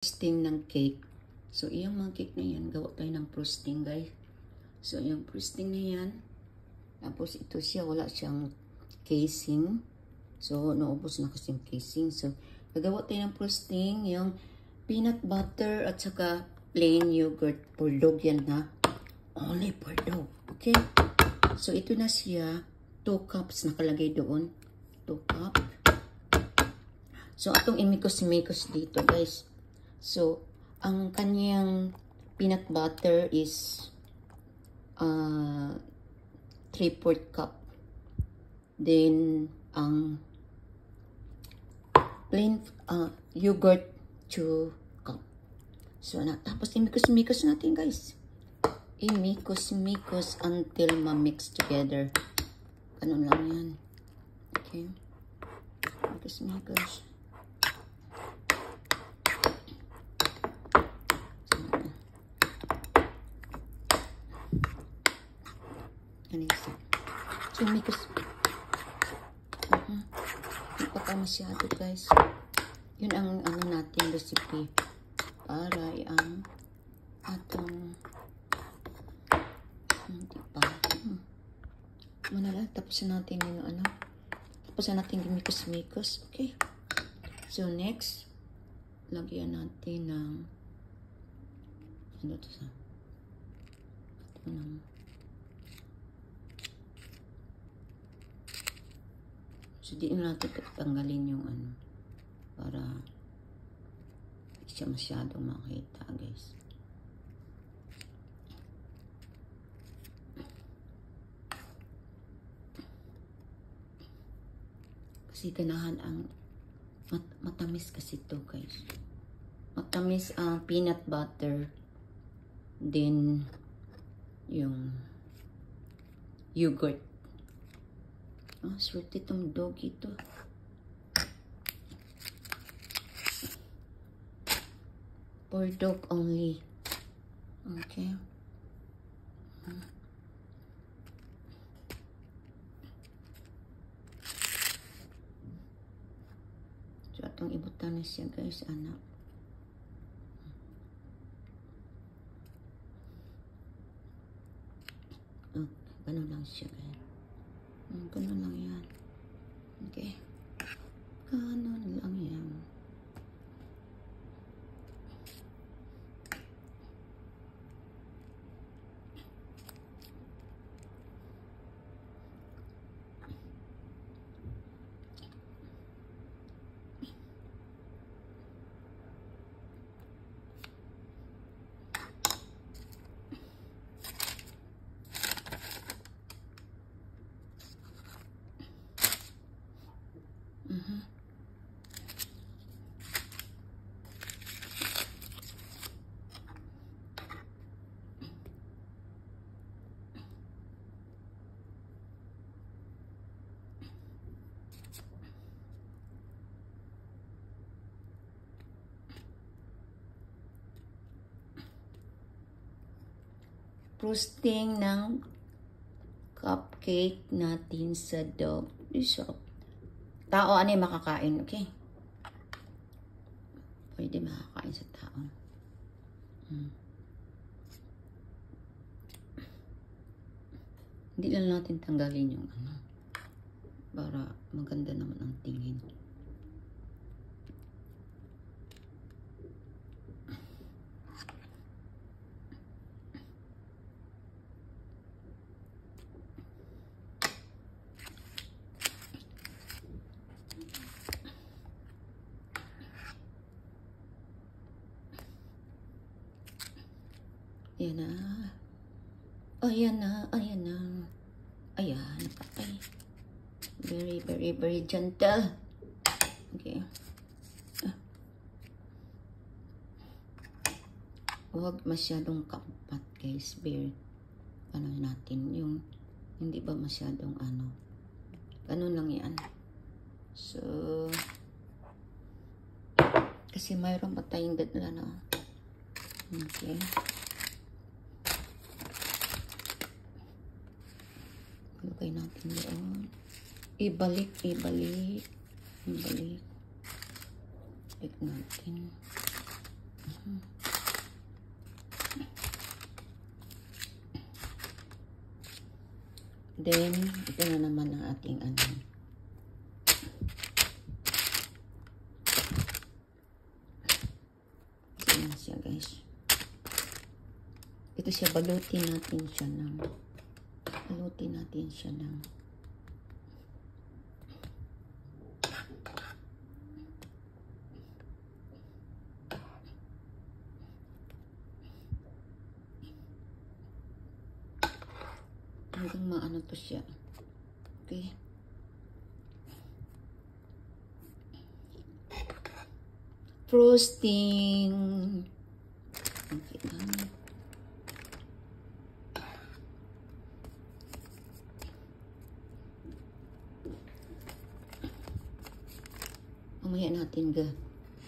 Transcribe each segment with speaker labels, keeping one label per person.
Speaker 1: frosting ng cake. So, yung mga cake na yan, gawa tayo ng frosting, guys. So, yung frosting na yan, tapos ito siya, wala siyang casing. So, naubos na kasi yung casing. So, gagawa tayo ng frosting, yung peanut butter at saka plain yogurt. For dog yan, ha? Only for dog. Okay? So, ito na siya. 2 cups nakalagay doon. 2 cup. So, atong imikos-mikos dito, guys. So, ang kanyang peanut butter is 3/4 cup. Then, ang plain yogurt 2 cup. So, tapos imikos-mikos natin, guys. Imikos-mikos until ma-mix together. Ganun lang yan. Okay. Imikos-mikos. So, mikos. Hindi pa ka masyado, guys. Yun ang ano natin recipe para ang atong hindi pa. Manala, tapusin natin yung ano. Tapusin natin yung mikos-mikos. Okay. So, next, lagyan natin ng ano to sa ito ng so, di natin tanggalin yung ano para hindi siya masyadong makita, guys. Kasi ganahan ang matamis kasi ito, guys. Matamis ang peanut butter. Then, yung yogurt. Swerte itong dog ito. For dog only. Okay. So, atong ibutan na siya, guys, anak. Ganun lang siya, guys. Ganun lang yan. Okay. Ganun lang yan. Frosting ng cupcake natin sa dog. Sarap. Tao, ano yung makakain, okay? Pwede makakain sa tao. Hindi lang natin tanggalin yung ano. Para maganda naman ang tingin. Ayan na. Ayan na. Ayan na. Ayan. Ay. Very, very, very gentle. Okay. Huwag masyadong kapat, guys. Very, ano natin, yung hindi ba masyadong ano. Ganun lang yan. So, kasi mayroon pa tayong dadala na. Okay. Lagay natin doon. Ibalik. Ibalik natin. Then, ito na naman ang ating ano. Ito na siya, guys. Ito siya, balutin natin siya ng hanggang maano to siya. Okay. Frosting. Okay na. Mamaya natin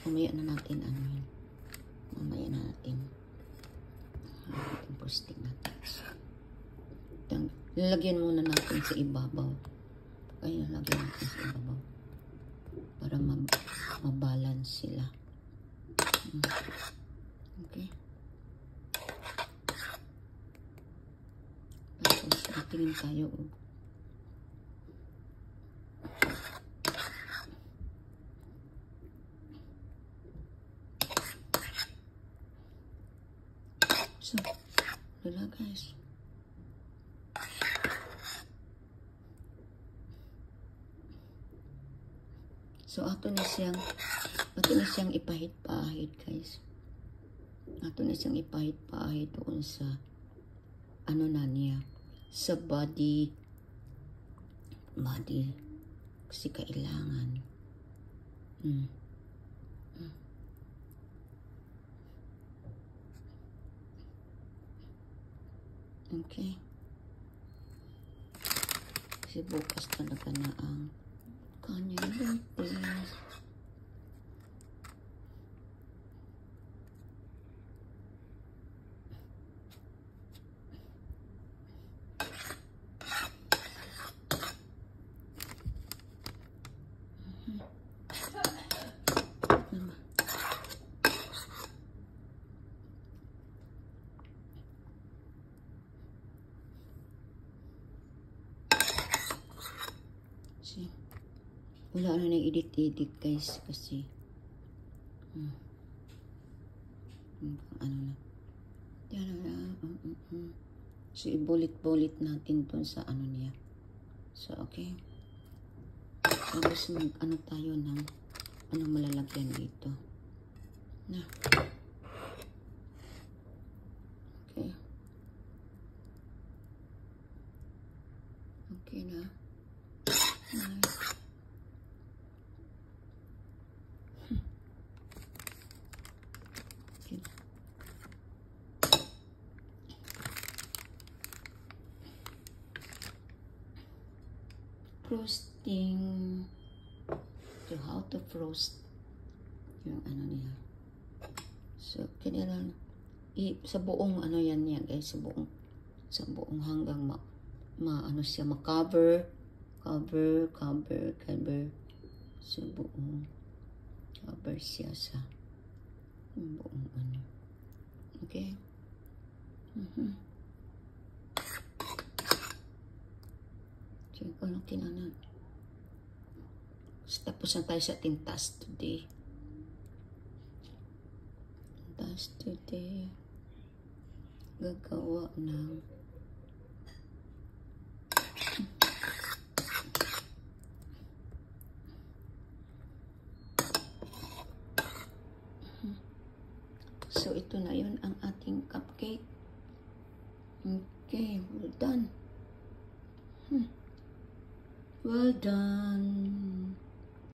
Speaker 1: mamaya na natin ano yun. Mamaya na natin frosting natin. Lalagyan muna natin sa ibabaw. Kaya lalagyan natin sa ibabaw. Para mabalance sila. Okay. Tapos natingin tayo. So, wala guys. So, ato na siyang ipahit-pahit, guys. Ato na siyang ipahit-pahit doon sa ano na niya, sa body. Kasi kailangan. Okay. Kasi bukas talaga na ang kanyang birthday. Wala na edit guys kasi ano na so ibulit-bulit natin dun sa ano niya. So okay, tapos ano tayo ng ano malalagyan dito na. Okay, okay na. Frosting. So, how to frost yung ano niya. So, kailangan sa buong ano yan niya, guys. Sa buong hanggang ano siya, ma-cover. Cover. So, buong cover siya sa buong ano. Okay? So, ano kinanan. Tapos na tayo sa ating task today. Gagawa ng so, ito na yun ang ating cupcake. Okay, well done. Well done.